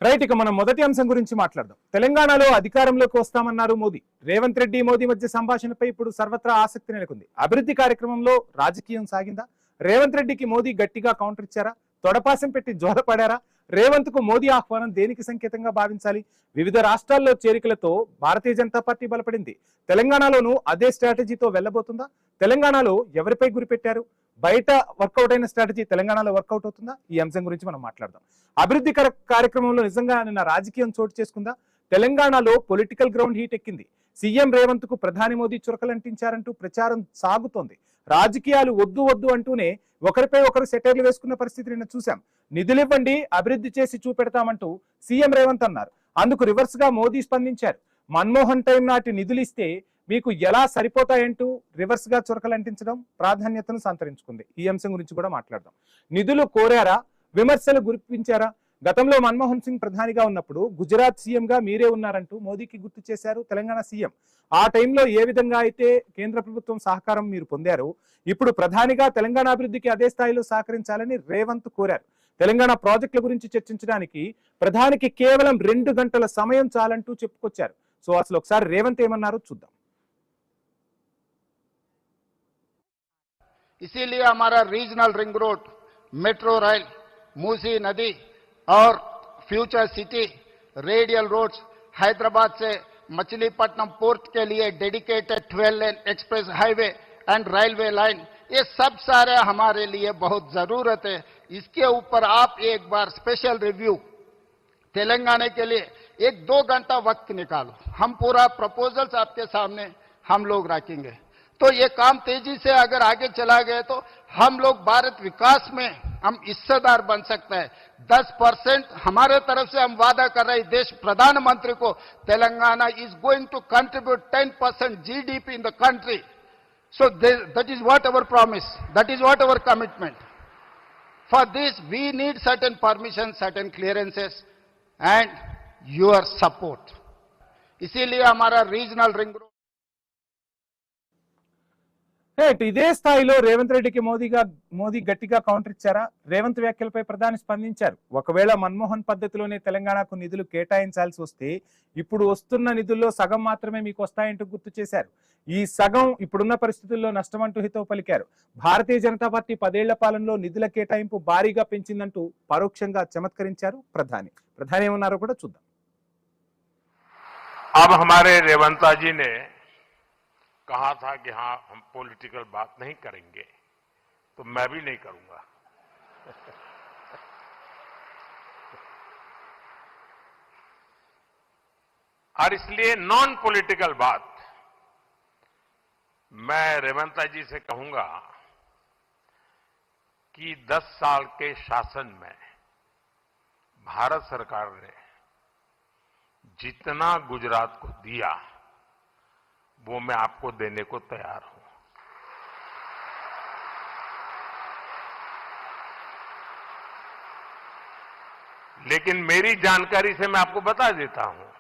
Right, ఇక మనం మొదటి అంశం గురించి మాట్లాడదాం. తెలంగాణలో అధికారంలోకి వస్తామన్నారు మోదీ. రేవంత్ రెడ్డి మోదీ మధ్య సంభాషణపై ఇప్పుడు సర్వత్రా ఆసక్తి నెలకొంది. అభివృద్ధి కార్యక్రమంలో రాజకీయం సాగిందా? రేవంత్ రెడ్డికి మోదీ గట్టిగా కౌంటర్ ఇచ్చారా? తొడపాసం పెట్టి జోలపడారా? రేవంత్ కు మోదీ ఆహ్వానం దేనికి సంకేతంగా భావించాలి? వివిధ రాష్ట్రాల్లో చేరికలతో భారతీయ జనతా పార్టీ బలపడింది. తెలంగాణలోనూ అదే స్ట్రాటజీతో వెళ్లబోతుందా? తెలంగాణలో ఎవరిపై గురిపెట్టారు? బయట వర్కౌట్ అయిన స్ట్రాటజీ తెలంగాణలో వర్కౌట్ అవుతుందా? ఈ అంశం గురించి మనం మాట్లాడదాం. అభివృద్ధి కార్యక్రమంలో నిజంగా నిన్న రాజకీయం చోటు చేసుకుందా? తెలంగాణలో పొలిటికల్ గ్రౌండ్ హీట్ ఎక్కింది. సీఎం రేవంత్ కు ప్రధాని మోదీ చురకలంటించారంటూ ప్రచారం సాగుతోంది. రాజకీయాలు వద్దు వద్దు అంటూనే ఒకరిపై ఒకరు సెటైర్లు వేసుకున్న పరిస్థితి నిన్న చూశాం. నిధులివ్వండి, అభివృద్ధి చేసి చూపెడతామంటూ సీఎం రేవంత్ అన్నారు. అందుకు రివర్స్ గా మోదీ స్పందించారు. మన్మోహన్ టైం నాటి నిధులిస్తే మీకు ఎలా సరిపోతాయంటూ రివర్స్ గా చురకలంటించడం ప్రాధాన్యతను సంతరించుకుంది. ఈ అంశం గురించి కూడా మాట్లాడదాం. నిధులు కోరారా? విమర్శలు గురిపించారా? గతంలో మన్మోహన్ సింగ్ ప్రధానిగా ఉన్నప్పుడు గుజరాత్ సీఎం గా మీరే ఉన్నారంటూ మోదీకి గుర్తు చేశారు తెలంగాణ సీఎం. ఆ టైంలో ఏ విధంగా అయితే కేంద్ర ప్రభుత్వం సహకారం మీరు పొందారో, ఇప్పుడు ప్రధానిగా తెలంగాణ అభివృద్ధికి అదే స్థాయిలో సహకరించాలని రేవంత్ కోరారు. తెలంగాణ ప్రాజెక్టుల గురించి చర్చించడానికి ప్రధానికి కేవలం 2 గంటల సమయం చాలంటూ చెప్పుకొచ్చారు. సో అసలు ఒకసారి రేవంత్ ఏమన్నారో చూద్దాం. इसीलिए हमारा regional ring road, metro rail, Musi नदी और future city, radial roads, Hyderabad से मछलीपट्टनम पोर्ट के लिए dedicated 12 lane express highway and railway line, ये सब सारे हमारे लिए बहुत जरूरत है. इसके ऊपर आप एक बार स्पेशल रिव्यू तेलंगाना के लिए 1-2 घंटा वक्त निकालो. हम पूरा प्रपोजल्स आपके सामने हम लोग रखेंगे. तो ये काम तेजी से अगर आगे चला गया तो हम लोग भारत विकास में हम हिस्सेदार बन सकते हैं. 10% हमारे तरफ से हम वादा कर रहे हैं देश प्रधानमंत्री को. Telangana is going to contribute 10% GDP in the country. So that is what our promise, that is what our commitment. For this we need certain permissions, certain clearances and your support. इसीलिए हमारा रीजनल रिंग रोड. ఇదే స్థాయిలో రేవంత్ రెడ్డికి మోదీ గట్టిగా counter ఇచ్చారా? రేవంత్ వ్యాఖ్యలపై ప్రధాని స్పందించారు. ఒకవేళ మన్మోహన్ పద్ధతిలోనే తెలంగాణకు నిధులు కేటాయించాల్సి వస్తే ఇప్పుడు వస్తున్న నిధుల్లో సగం మాత్రమే మీకు వస్తాయంటూ గుర్తు చేశారు. ఈ సగం ఇప్పుడున్న పరిస్థితుల్లో నష్టమంటూ హితవు పలికారు. భారతీయ జనతా పార్టీ 10 ఏళ్ల పాలనలో నిధుల కేటాయింపు భారీగా పెంచిందంటూ పరోక్షంగా చమత్కరించారు ప్రధాని. ఏమన్నారో కూడా చూద్దాం. अब हमारे रेवंता जी ने कहा था कि हाँ हम पॉलिटिकल बात नहीं करेंगे, तो मैं भी नहीं करूंगा. और इसलिए नॉन पॉलिटिकल बात मैं रेवंता जी से कहूंगा कि 10 साल के शासन में भारत सरकार ने जितना गुजरात को दिया वो मैं आपको देने को तैयार हूं. लेकिन मेरी जानकारी से मैं आपको बता देता हूं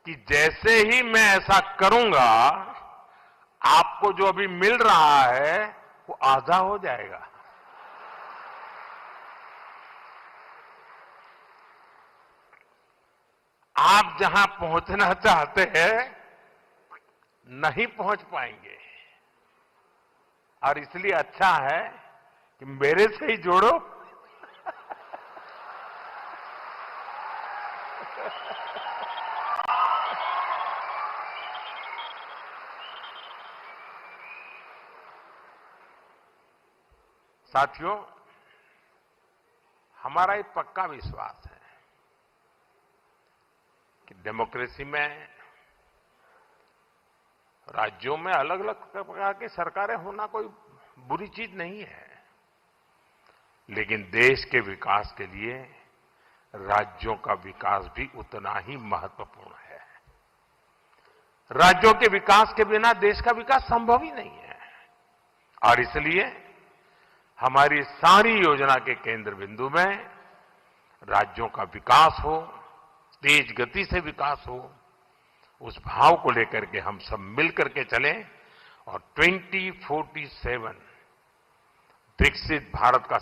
कि जैसे ही मैं ऐसा करूंगा आपको जो अभी मिल रहा है वो आधा हो जाएगा. आप जहां पहुंचना चाहते हैं नहीं पहुंच पाएंगे. और इसलिए अच्छा है कि मेरे से ही जोड़ो. साथियों, हमारा एक पक्का विश्वास है कि डेमोक्रेसी में राज्यों में अलग अलग प्रकार की सरकारें होना कोई बुरी चीज नहीं है. लेकिन देश के विकास के लिए राज्यों का विकास भी उतना ही महत्वपूर्ण है. राज्यों के विकास के बिना देश का विकास संभव ही नहीं है. और इसलिए हमारी सारी योजना के केंद्र बिंदु में राज्यों का विकास हो, तेज गति से विकास हो, उस भाव को लेकर के हम सब मिलकर के चलें और 2047 विकसित भारत का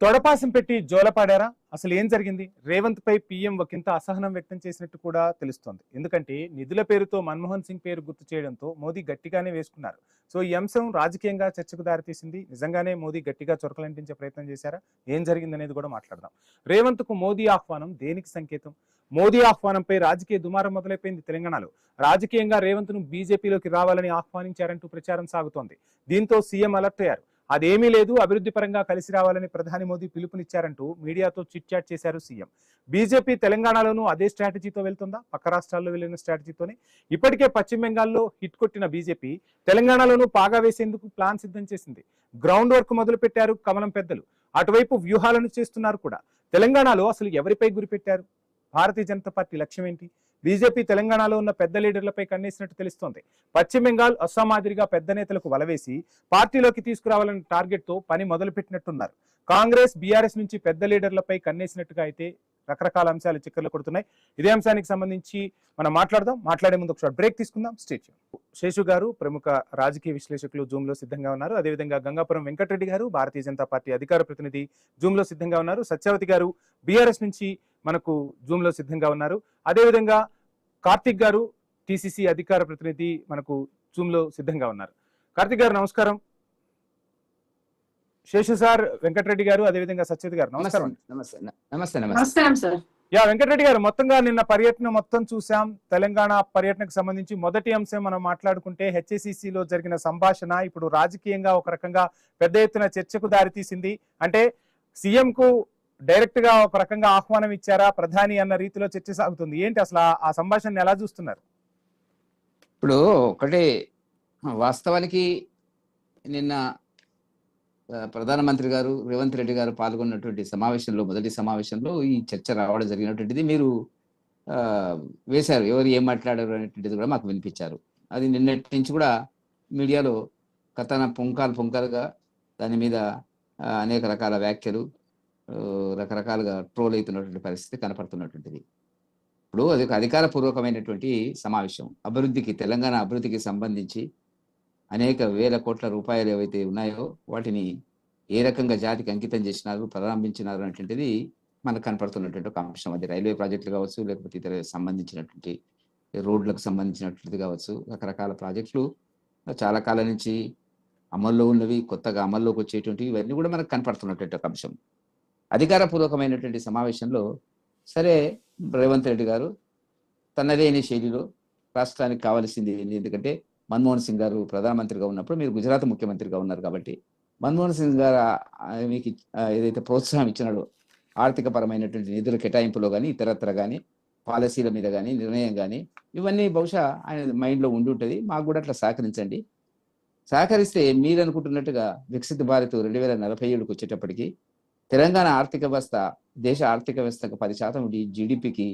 తొడపాసం పెట్టి జోలపాడారా? అసలు ఏం జరిగింది? రేవంత్ పై పీఎం ఒకంత అసహనం వ్యక్తం చేసినట్టు కూడా తెలుస్తోంది. ఎందుకంటే నిధుల పేరుతో మన్మోహన్ సింగ్ పేరు గుర్తు చేయడంతో మోదీ గట్టిగానే వేసుకున్నారు. సో ఈ అంశం రాజకీయంగా చర్చకు దారితీసింది. నిజంగానే మోదీ గట్టిగా చొరకలంటించే ప్రయత్నం చేశారా? ఏం జరిగిందనేది కూడా మాట్లాడదాం. రేవంత్ కు మోదీ ఆహ్వానం దేనికి సంకేతం? మోదీ ఆహ్వానంపై రాజకీయ దుమారం మొదలైపోయింది తెలంగాణలో. రాజకీయంగా రేవంత్ ను బీజేపీలోకి రావాలని ఆహ్వానించారంటూ ప్రచారం సాగుతోంది. దీంతో సీఎం అలర్ట్ అయ్యారు. అదేమీ లేదు, అభివృద్ధి పరంగా కలిసి రావాలని ప్రధాని మోదీ పిలుపునిచ్చారంటూ మీడియాతో చిట్ చాట్ చేశారు సీఎం. బీజేపీ తెలంగాణలోనూ అదే స్ట్రాటజీతో వెళ్తుందా? పక్క రాష్ట్రాల్లో వెళ్ళిన స్ట్రాటజీతోనే. ఇప్పటికే పశ్చిమ బెంగాల్లో హిట్ కొట్టిన బీజేపీ తెలంగాణలోనూ పాగా వేసేందుకు ప్లాన్ సిద్ధం చేసింది. గ్రౌండ్ వర్క్ మొదలు పెట్టారు కమలం పెద్దలు. అటువైపు వ్యూహాలను చేస్తున్నారు కూడా. తెలంగాణలో అసలు ఎవరిపై గురిపెట్టారు? భారతీయ జనతా పార్టీ లక్ష్యం ఏంటి? బీజేపీ తెలంగాణలో ఉన్న పెద్ద లీడర్లపై కన్నేసినట్టు తెలుస్తోంది. పశ్చిమ బెంగాల్, అస్సాం మాదిరిగా పెద్ద నేతలకు వలవేసి పార్టీలోకి తీసుకురావాలన్న టార్గెట్ తో పని మొదలుపెట్టినట్టున్నారు. కాంగ్రెస్, బీఆర్ఎస్ నుంచి పెద్ద లీడర్లపై కన్నేసినట్టుగా అయితే రకరకాల అంశాలు చిక్కర్లు కొడుతున్నాయి. ఇదే అంశానికి సంబంధించి మనం మాట్లాడదాం. మాట్లాడే ముందు ఒకసారి బ్రేక్ తీసుకుందాం. స్టేట్ శేషు గారు ప్రముఖ రాజకీయ విశ్లేషకులు జూమ్ లో సిద్ధంగా ఉన్నారు. అదేవిధంగా గంగాపురం వెంకటరెడ్డి గారు భారతీయ జనతా పార్టీ అధికార ప్రతినిధి జూమ్ లో సిద్ధంగా ఉన్నారు. సత్యవతి గారు బీఆర్ఎస్ నుంచి మనకు జూమ్ లో సిద్ధంగా ఉన్నారు. అదేవిధంగా కార్తిక్ గారు టీసీసీ అధికార ప్రతినిధి మనకు జూమ్ లో సిద్ధంగా ఉన్నారు. కార్తిక్ గారు నమస్కారం. శేషు సార్, వెంకటరెడ్డి గారు, అదేవిధంగా సత్యవతి గారు నమస్కారం. నమస్కారం సార్. వెంకటరెడ్డి గారు, మొత్తంగా నిన్న పర్యటన మొత్తం చూసాం. తెలంగాణ పర్యటనకు సంబంధించి మొదటి అంశం మనం మాట్లాడుకుంటే హెచ్ఏసీసీలో జరిగిన సంభాషణ ఇప్పుడు రాజకీయంగా ఒక రకంగా పెద్ద ఎత్తున చర్చకు దారితీసింది. అంటే సీఎం కు డైరెక్ట్ గా ఒక రకంగా ఆహ్వానం ఇచ్చారా ప్రధాని అన్న రీతిలో చర్చ సాగుతుంది. ఏంటి అసలు ఆ సంభాషణ ఎలా చూస్తున్నారు? ఇప్పుడు ఒకటే వాస్తవానికి నిన్న ప్రధానమంత్రి గారు రేవంత్ రెడ్డి గారు పాల్గొన్నటువంటి సమావేశంలో, మొదటి సమావేశంలో ఈ చర్చ రావడం జరిగినటువంటిది మీరు వేశారు. ఎవరు ఏం మాట్లాడారు అనేటువంటిది కూడా మాకు వినిపించారు. అది నిన్నటి నుంచి కూడా మీడియాలో కథన పుంకాలుగా దాని మీద అనేక రకాల వ్యాఖ్యలు, రకరకాలుగా ట్రోల్ అవుతున్నటువంటి పరిస్థితి కనపడుతున్నటువంటిది. ఇప్పుడు అది ఒక అధికారపూర్వకమైనటువంటి సమావేశం. తెలంగాణ అభివృద్ధికి సంబంధించి అనేక వేల కోట్ల రూపాయలు ఏవైతే ఉన్నాయో వాటిని ఏ రకంగా జాతికి అంకితం చేసినారు, ప్రారంభించినారు అనేటువంటిది మనకు కనపడుతున్నటువంటి ఒక అంశం. అది రైల్వే ప్రాజెక్టులు కావచ్చు, లేకపోతే ఇతర సంబంధించినటువంటి రోడ్లకు సంబంధించినటువంటిది కావచ్చు. రకరకాల ప్రాజెక్టులు చాలా కాలం నుంచి అమల్లో ఉన్నవి, కొత్తగా అమల్లోకి వచ్చేటువంటివి, ఇవన్నీ కూడా మనకు కనపడుతున్నటువంటి ఒక అంశం. అధికారపూర్వకమైనటువంటి సమావేశంలో సరే రేవంత్ రెడ్డి గారు తనదైన శైలిలో రాష్ట్రానికి కావాల్సింది ఏంటి, ఎందుకంటే మన్మోహన్ సింగ్ గారు ప్రధానమంత్రిగా ఉన్నప్పుడు మీరు గుజరాత్ ముఖ్యమంత్రిగా ఉన్నారు కాబట్టి మన్మోహన్ సింగ్ గారు మీకు ఏదైతే ప్రోత్సాహం ఇచ్చినాడో ఆర్థిక పరమైనటువంటి నిధుల కేటాయింపులో కానీ, ఇతరత్ర కానీ, పాలసీల మీద కానీ, నిర్ణయం కానీ, ఇవన్నీ బహుశా ఆయన మైండ్లో ఉండి ఉంటుంది. మాకు కూడా అట్లా సహకరించండి. సహకరిస్తే మీరు అనుకుంటున్నట్టుగా వికసిత భారత్ 2047కు వచ్చేటప్పటికి తెలంగాణ ఆర్థిక వ్యవస్థ దేశ ఆర్థిక వ్యవస్థకు 10% జీడిపికి.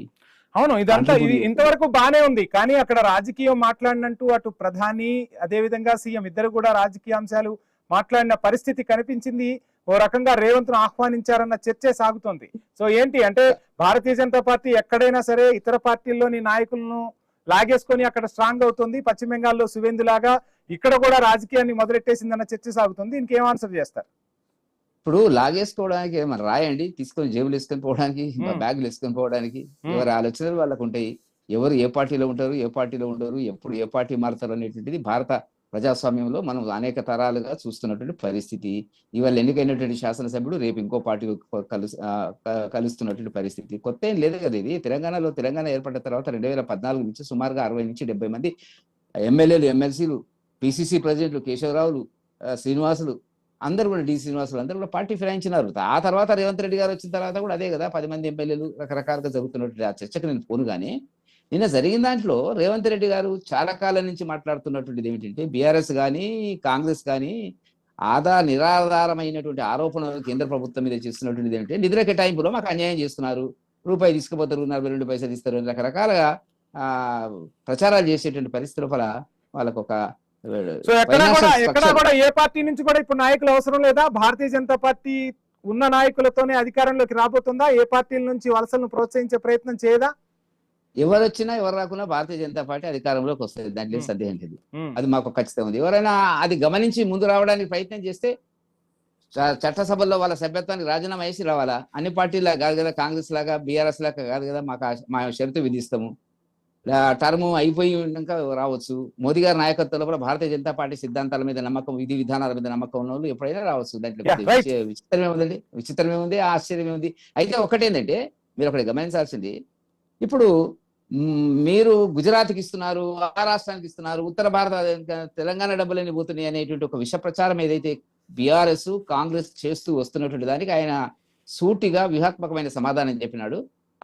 అవును, ఇదంతా ఇంతవరకు బానే ఉంది. కానీ అక్కడ రాజకీయం మాట్లాడినట్టు అటు ప్రధాని అదేవిధంగా సీఎం ఇద్దరు కూడా రాజకీయ అంశాలు మాట్లాడిన పరిస్థితి కనిపించింది. ఓ రకంగా రేవంత్ ను ఆహ్వానించారన్న చర్చ సాగుతోంది. సో ఏంటి అంటే భారతీయ జనతా పార్టీ ఎక్కడైనా సరే ఇతర పార్టీల్లోని నాయకులను లాగేసుకొని అక్కడ స్ట్రాంగ్ అవుతుంది. పశ్చిమ బెంగాల్లో సువేందు లాగా ఇక్కడ కూడా రాజకీయాన్ని మొదలెట్టేసిందన్న చర్చ సాగుతుంది. ఇంకేం ఆన్సర్ చేస్తారు? ఇప్పుడు లాగేసుకోవడానికి ఏమన్నా రాయండి, తీసుకొని జేబులు వేసుకొని పోవడానికి, బ్యాగులు వేసుకొని పోవడానికి ఎవరి ఆలోచనలు వాళ్ళకు ఉంటాయి. ఎవరు ఏ పార్టీలో ఉంటారు, ఏ పార్టీలో ఉండరు, ఎప్పుడు ఏ పార్టీ మారుతారు అనేటువంటిది భారత ప్రజాస్వామ్యంలో మనం అనేక తరాలుగా చూస్తున్నటువంటి పరిస్థితి. ఇవాళ ఎన్నికైనటువంటి శాసనసభ్యుడు రేపు ఇంకో పార్టీ కలుస్తున్నటువంటి పరిస్థితి. కొత్త ఏం లేదు కదా ఇది. తెలంగాణ ఏర్పడిన తర్వాత 2014 నుంచి సుమారుగా 60 నుంచి 70 మంది ఎమ్మెల్యేలు, ఎమ్మెల్సీలు, పిసిసి ప్రెసిడెంట్లు, కేశవరావులు, శ్రీనివాసులు, అందరూ కూడా శ్రీనివాసులు అందరూ కూడా పార్టీ ఫిరాయించినారు. ఆ తర్వాత రేవంత్ రెడ్డి గారు వచ్చిన తర్వాత కూడా అదే కదా, 10 మంది ఎమ్మెల్యేలు, రకరకాలుగా జరుగుతున్నటువంటి ఆ చర్చకు నేను పోను. కానీ నిన్న జరిగిన దాంట్లో రేవంత్ రెడ్డి గారు చాలా కాలం నుంచి మాట్లాడుతున్నటువంటిది ఏమిటంటే బీఆర్ఎస్ కానీ కాంగ్రెస్ కానీ నిరాధారమైనటువంటి ఆరోపణలు కేంద్ర ప్రభుత్వం మీద చేస్తున్నటువంటిది ఏమిటంటే నిధుల కేటాయింపులో మాకు అన్యాయం చేస్తున్నారు, రూపాయి తీసుకుపోతారు, 42 పైసలు ఇస్తారు, రకరకాలుగా ప్రచారాలు చేసేటువంటి పరిస్థితుల వల్ల వాళ్ళకు ఒక సో ఎక్కడ కూడా ఏ పార్టీ నుంచి కూడా ఇప్పుడు నాయకులు అవసరం లేదా? భారతీయ జనతా పార్టీ ఉన్న నాయకులతోనే అధికారంలోకి రాబోతుందా? ఏ పార్టీల నుంచి వలసలను ప్రోత్సహించే ప్రయత్నం చేయదా? ఎవరు వచ్చినా ఎవరు రాకున్నా భారతీయ జనతా పార్టీ అధికారంలోకి వస్తుంది, దాంట్లో సందేహం లేదు. అది మాకు ఖచ్చితంగా ఉంది. ఎవరైనా అది గమనించి ముందు రావడానికి ప్రయత్నం చేస్తే చట్టసభల్లో వాళ్ళ సభ్యత్వానికి రాజీనామా చేసి రావాలా? అన్ని పార్టీలా కాదు కదా, కాంగ్రెస్ లాగా బీఆర్ఎస్ లాగా కాదు కదా, మా షరతు విధిస్తాము. టర్మ్ అయిపోయి ఉన్నాక రావచ్చు. మోదీ గారి నాయకత్వంలో కూడా భారతీయ జనతా పార్టీ సిద్ధాంతాల మీద నమ్మకం, విధి విధానాల మీద నమ్మకం ఉన్న వాళ్ళు ఎప్పుడైనా రావచ్చు. దాంట్లో విచిత్రం ఏముందండి? విచిత్రం ఏముంది? ఆశ్చర్యం ఏముంది? అయితే ఒకటేంటంటే మీరు ఒకటి గమనించాల్సింది, ఇప్పుడు మీరు గుజరాత్కి ఇస్తున్నారు, ఆ రాష్ట్రానికి ఇస్తున్నారు, ఉత్తర భారత తెలంగాణ డబ్బులని పోతున్నాయి అనేటువంటి ఒక విష ప్రచారం ఏదైతే బీఆర్ఎస్ కాంగ్రెస్ చేస్తూ వస్తున్నటువంటి దానికి ఆయన సూటిగా వ్యూహాత్మకమైన సమాధానం చెప్పినాడు.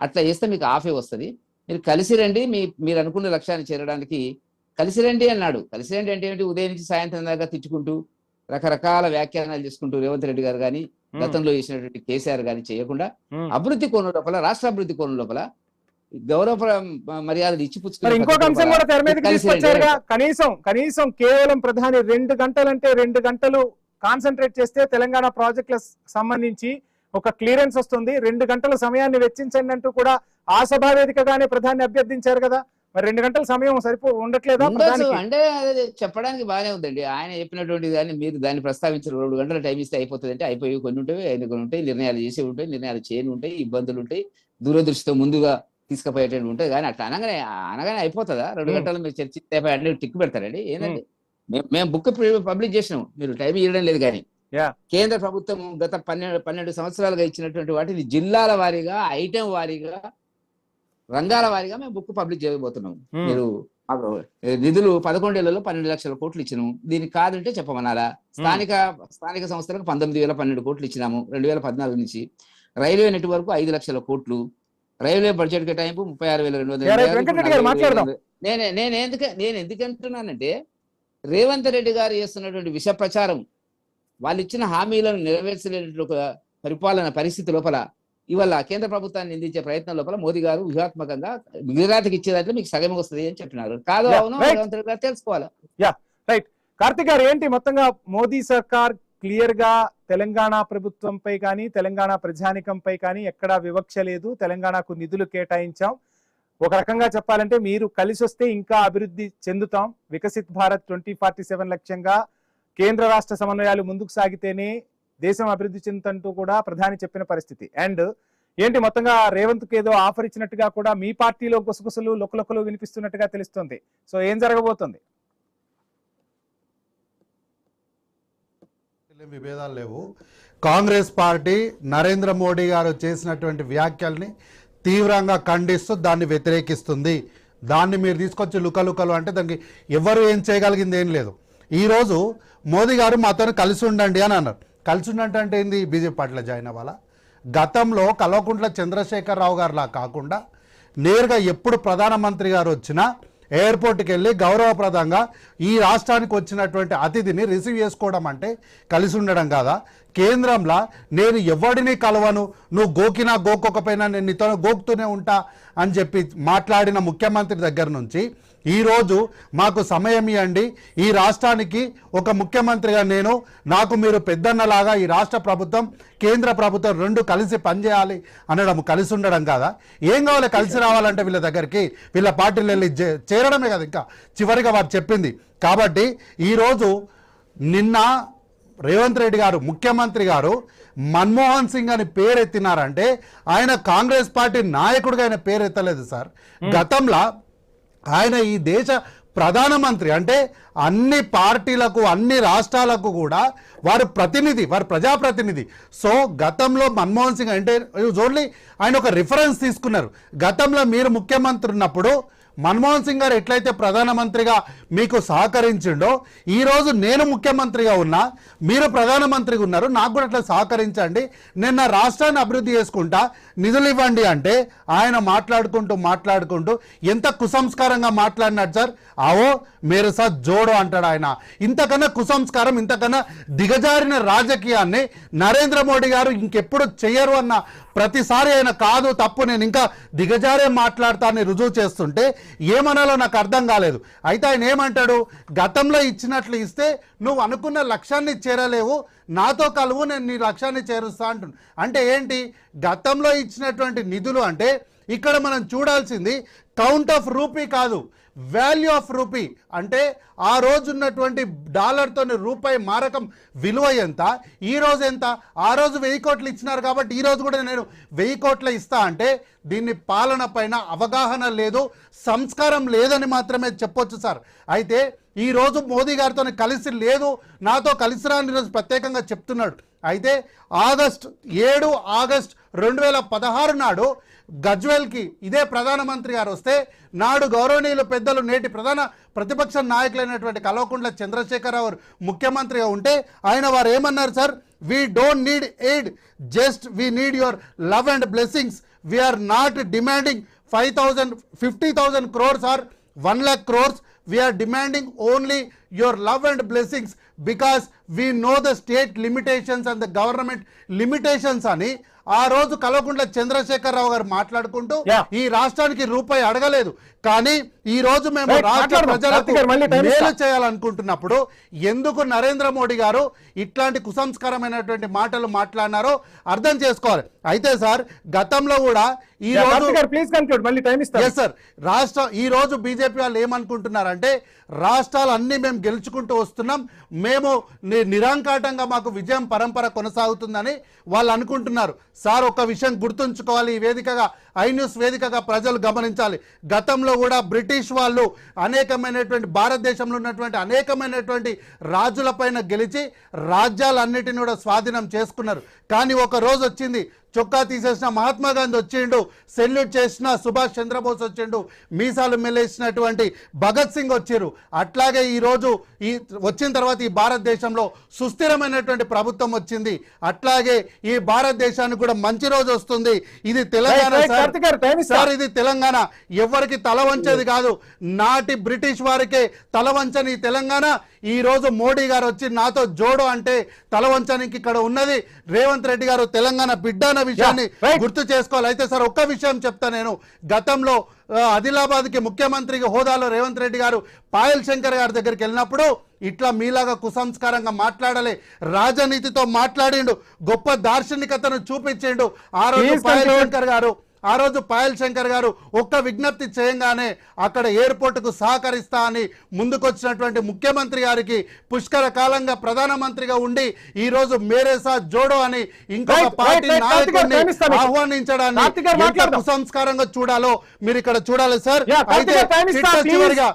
అట్లా చేస్తే మీకు ఆఫే వస్తుంది, మీరు కలిసి రండి, మీరు అనుకున్న లక్ష్యాన్ని చేరడానికి కలిసి రండి అన్నాడు. కలిసి రండి అంటే ఏంటి? ఉదయం నుంచి సాయంత్రం దాకా తిట్టుకుంటూ రకరకాల వ్యాఖ్యానాలు చేసుకుంటూ రేవంత్ రెడ్డి గారు కానీ గతంలో చేసినటువంటి కేసీఆర్ కానీ చేయకుండా అభివృద్ధి కోణం లోపల, రాష్ట్ర అభివృద్ధి కోణం లోపల గౌరవ మర్యాదలు ఇచ్చి పుచ్చుకుని ఇంకొక అంశం కూడా తెర మీదకి తీసుకొచ్చారుగా. కనీసం కేవలం ప్రధాని 2 గంటలంటే 2 గంటలు కాన్సన్ట్రేట్ చేస్తే తెలంగాణ ప్రాజెక్టులకు సంబంధించి ఒక క్లియరెన్స్ వస్తుంది, 2 గంటల సమయాన్ని వెచ్చించండి అంటూ కూడా ఆ సభా వేదికగానే ప్రధాని అభ్యర్థించారు కదా. మరి 2 గంటల సమయం ఉండట్లేదా? అంటే చెప్పడానికి బాగానే ఉందండి. ఆయన చెప్పినటువంటి దాన్ని మీరు దాన్ని ప్రస్తావించారు. 2 గంటల టైం ఇస్తే అయిపోతుంది అంటే అయిపోయి కొన్ని ఉంటాయి, 5 కొన్ని ఉంటాయి, నిర్ణయాలు చేసే ఉంటాయి, నిర్ణయాలు చేయని ఉంటాయి, ఇబ్బందులు ఉంటాయి, దూరదృష్టితో ముందుగా తీసుకుపోయేటువంటి ఉంటాయి. కానీ అట్లా అనగానే అయిపోతుందా? 2 గంటలు మీరు చర్చిస్తే అంటే టిక్ పెడతారండి? ఏంటంటే మేము బుక్ పబ్లిష్ చేసినాం, మీరు టైం ఇవ్వడం లేదు. కానీ కేంద్ర ప్రభుత్వం గత 12 సంవత్సరాలుగా ఇచ్చినటువంటి వాటిని జిల్లాల వారీగా, ఐటెం వారీగా, రంగాల వారీగా మేము బుక్ పబ్లిష్ చేయబోతున్నాం. మీరు నిధులు 11 ఏళ్లలో 12 లక్షల కోట్లు ఇచ్చినాము. దీనికి కాదంటే చెప్పమన్నారా? స్థానిక సంస్థలకు 19,012 కోట్లు ఇచ్చినాము 2014 నుంచి. రైల్వే నెట్వర్క్ 5 లక్షల కోట్లు, రైల్వే బడ్జెట్ కేటాయింపు 36,200. నేను ఎందుకంటున్నానంటే రేవంత్ రెడ్డి గారు చేస్తున్నటువంటి విష ప్రచారం, వాళ్ళు ఇచ్చిన హామీలను నెరవేర్చలేనటువంటి ఒక పరిపాలన పరిస్థితి లోపల ఇవాళ కేంద్ర ప్రభుత్వాన్ని నిందించే ప్రయత్నం లోపల మోదీ గారు వ్యూహాత్మకంగా గుజరాత్కి ఇచ్చేదాంట్లో మీకు సగం వస్తుంది అని చెప్పినారు. కాదు అవును రేవంత్ రెడ్డి గారు తెలుసుకోవాలి. కార్తిక్ గారు, ఏంటి మొత్తంగా మోదీ సర్కార్ క్లియర్ గా తెలంగాణ ప్రభుత్వంపై కానీ తెలంగాణ ప్రజానికంపై కానీ ఎక్కడా వివక్ష లేదు, తెలంగాణకు నిధులు కేటాయించాం, ఒక రకంగా చెప్పాలంటే మీరు కలిసి వస్తే ఇంకా అభివృద్ధి చెందుతాం, వికసిత్ భారత్ 2047 లక్ష్యంగా కేంద్ర రాష్ట్ర సమన్వయాలు ముందుకు సాగితేనే దేశం అభివృద్ధి చెందుతంటూ కూడా ప్రధాని చెప్పిన పరిస్థితి. అండ్ ఏంటి మొత్తంగా రేవంత్కి ఏదో ఆఫర్ ఇచ్చినట్టుగా కూడా మీ పార్టీలో గుసగుసలు లొకలొకలు వినిపిస్తున్నట్టుగా తెలుస్తుంది. సో ఏం జరగబోతుంది? విభేదాలు లేవు. కాంగ్రెస్ పార్టీ నరేంద్ర మోడీ గారు చేసినటువంటి వ్యాఖ్యల్ని తీవ్రంగా ఖండిస్తూ దాన్ని వ్యతిరేకిస్తుంది. దాన్ని మీరు తీసుకొచ్చి లుకలుకలు అంటే దానికి ఎవరు ఏం చేయగలిగింది ఏం లేదు. ఈరోజు మోదీ గారు మాతో కలిసి ఉండండి అని అన్నారు. కలిసి ఉండండి అంటే ఏంది? బీజేపీ పార్టీలో జాయిన్ అవ్వాలా? గతంలో కల్వకుంట్ల చంద్రశేఖరరావు గారిలా కాకుండా నేరుగా ఎప్పుడు ప్రధానమంత్రి గారు వచ్చినా ఎయిర్పోర్ట్కి వెళ్ళి గౌరవప్రదంగా ఈ రాష్ట్రానికి వచ్చినటువంటి అతిథిని రిసీవ్ చేసుకోవడం అంటే కలిసి ఉండడం కాదా? కేంద్రంలో నేను ఎవడిని కలవను, నువ్వు గోకినా గోకొకపోయినా నేను నీతో గోకుతూనే ఉంటా అని చెప్పి మాట్లాడిన ముఖ్యమంత్రి దగ్గర నుంచి ఈరోజు మాకు సమయం ఇవ్వండి, ఈ రాష్ట్రానికి ఒక ముఖ్యమంత్రిగా నాకు మీరు పెద్దన్నలాగా ఈ రాష్ట్ర ప్రభుత్వం కేంద్ర ప్రభుత్వం 2 కలిసి పనిచేయాలి అనడం కలిసి ఉండడం కాదా? ఏం కావాలి? కలిసి రావాలంటే వీళ్ళ దగ్గరికి వీళ్ళ పార్టీలు వెళ్ళి చేరడమే కదా ఇంకా చివరిగా వారు చెప్పింది. కాబట్టి ఈరోజు నిన్న రేవంత్ రెడ్డి గారు ముఖ్యమంత్రి గారు మన్మోహన్ సింగ్ అని పేరెత్తినారంటే ఆయన కాంగ్రెస్ పార్టీ నాయకుడిగా ఆయన పేరెత్తలేదు సార్. గతంలో ఆయన ఈ దేశ ప్రధానమంత్రి అంటే అన్ని పార్టీలకు అన్ని రాష్ట్రాలకు కూడా వారు ప్రతినిధి, వారు ప్రజాప్రతినిధి. సో గతంలో మన్మోహన్ సింగ్ అంటే ఓన్లీ ఆయన ఒక రిఫరెన్స్ తీసుకున్నారు. గతంలో మీరు ముఖ్యమంత్రి ఉన్నప్పుడు మన్మోహన్ సింగ్ గారు ఎట్లయితే ప్రధానమంత్రిగా మీకు సహకరించిండో ఈరోజు నేను ముఖ్యమంత్రిగా ఉన్నా, మీరు ప్రధానమంత్రిగా ఉన్నారు, నాకు కూడా అట్లా సహకరించండి, నేను నా రాష్ట్రాన్ని అభివృద్ధి చేసుకుంటా, నిధులు ఇవ్వండి అంటే ఆయన మాట్లాడుకుంటూ ఎంత కుసంస్కారంగా మాట్లాడినాడు సార్. ఆవో మీరు సార్ జోడో అంటాడు ఆయన. ఇంతకన్నా కుసంస్కారం, ఇంతకన్నా దిగజారిన రాజకీయాన్ని నరేంద్ర మోడీ గారు ఇంకెప్పుడు చెయ్యరు అన్న ప్రతిసారి ఆయన కాదు తప్పు నేను ఇంకా దిగజారే మాట్లాడతానని రుజువు చేస్తుంటే ఏమనాలో నాకు అర్థం కాలేదు. అయితే ఆయన ఏమంటాడు? గతంలో ఇచ్చినట్లు ఇస్తే నువ్వు అనుకున్న లక్ష్యాన్ని చేరలేవు, నాతో కలువు, నేను నీ లక్ష్యాన్ని చేరుస్తా అంటున్నాను. అంటే ఏంటి? గతంలో ఇచ్చినటువంటి నిధులు అంటే ఇక్కడ మనం చూడాల్సింది కౌంట్ ఆఫ్ రూపీ కాదు, వాల్యూ ఆఫ్ రూపీ అంటే ఆ రోజు ఉన్నటువంటి డాలర్తోని రూపాయి మారకం విలువ ఎంత, ఈ రోజు ఎంత, ఆ రోజు 1000 కోట్లు ఇచ్చినారు కాబట్టి ఈ రోజు కూడా నేను 1000 కోట్ల ఇస్తా అంటే దీన్ని పాలన పైన అవగాహన లేదు, సంస్కారం లేదని మాత్రమే చెప్పొచ్చు సార్. అయితే ఈ రోజు మోదీ గారితో కలిసి లేదు, నాతో కలిసి రాని రోజు ప్రత్యేకంగా చెప్తున్నాడు. అయితే 7 ఆగస్ట్ 2016 నాడు గజ్వేల్కి ఇదే ప్రధానమంత్రి గారు వస్తే నాడు గౌరవనీయులు పెద్దలు నేటి ప్రధాన ప్రతిపక్ష నాయకులైనటువంటి కల్వకుంట్ల చంద్రశేఖరరావు ముఖ్యమంత్రిగా ఉంటే వారు ఏమన్నారు sir, we don't need aid, just we need your love and blessings, we are not demanding 50,000 crores or 1 lakh crores, we are demanding only your love and blessings because we know the state limitations and the government limitations అని ఆ రోజు కల్వకుంట్ల చంద్రశేఖరరావు గారు మాట్లాడుకుంటూ ఈ రాష్ట్రానికి రూపాయి అడగలేదు, కానీ ఈ రోజు మేము రాష్ట్ర ప్రజలకు మేలు చేయాలనుకుంటున్నప్పుడు ఎందుకు నరేంద్ర మోడీ గారు ఇట్లాంటి కుసంస్కారమైనటువంటి మాటలు మాట్లాడినారో అర్థం చేసుకోవాలి. అయితే సార్ గతంలో కూడా ఈ రోజు ఈ రోజు బీజేపీ వాళ్ళు ఏమనుకుంటున్నారంటే రాష్ట్రాలు అన్ని మేము గెలుచుకుంటూ వస్తున్నాం, మేము నిరాంకాటంగా మాకు విజయం పరంపర కొనసాగుతుందని వాళ్ళు అనుకుంటున్నారు. సార్ ఒక విషయం గుర్తుంచుకోవాలి, ఈ వేదికగా ఐ న్యూస్ వేదికగా ప్రజలు గమనించాలి. గతంలో కూడా బ్రిటిష్ వాళ్ళు అనేకమైనటువంటి భారతదేశంలో ఉన్నటువంటి అనేకమైనటువంటి రాజులపైన గెలిచి రాజ్యాలన్నిటిని కూడా స్వాధీనం చేసుకున్నారు. కానీ ఒక రోజు వచ్చింది, చొక్కా తీసేసిన మహాత్మా గాంధీ వచ్చిండు, సెల్యూట్ చేసిన సుభాష్ చంద్రబోస్ వచ్చిండు, మీసాలు మెల్లేసినటువంటి భగత్ సింగ్ వచ్చారు. అట్లాగే ఈరోజు వచ్చిన తర్వాత ఈ భారతదేశంలో సుస్థిరమైనటువంటి ప్రభుత్వం వచ్చింది. అట్లాగే ఈ భారతదేశానికి కూడా మంచి రోజు వస్తుంది. ఇది తెలంగాణ సార్, ఇది తెలంగాణ ఎవరికి తల వంచేది కాదు, నాటి బ్రిటిష్ వారికే తల వంచని తెలంగాణ. ఈ రోజు మోడీ గారు వచ్చి నాతో జోడో అంటే తల వంచడానికి ఇక్కడ ఉన్నది రేవంత్ రెడ్డి గారు తెలంగాణ బిడ్డ అన్న విషయాన్ని గుర్తు చేసుకోవాలి. అయితే సార్ ఒక్క విషయం చెప్తా, నేను గతంలో ఆదిలాబాద్కి ముఖ్యమంత్రి హోదాలో రేవంత్ రెడ్డి గారు పాయల్ శంకర్ గారి దగ్గరికి వెళ్ళినప్పుడు ఇట్లా మీలాగా కుసంస్కారంగా మాట్లాడలే, రాజనీతితో మాట్లాడిండు, గొప్ప దార్శనికతను చూపించిండు. ఆ రోజు పాయల్ శంకర్ గారు ఒక్క విజ్ఞప్తి చేయంగానే అక్కడ ఎయిర్పోర్టుకు సహకరిస్తా అని ముందుకొచ్చినటువంటి ముఖ్యమంత్రి గారికి పుష్కర కాలంగా ప్రధానమంత్రిగా ఉండి ఈ రోజు మేరేసా జోడో అని ఇంకొక పార్టీ నాయకుడిని ఆహ్వానించడాన్ని కుసంస్కారంగా చూడాలో మీరు ఇక్కడ చూడాలి సార్. అయితే చివరిగా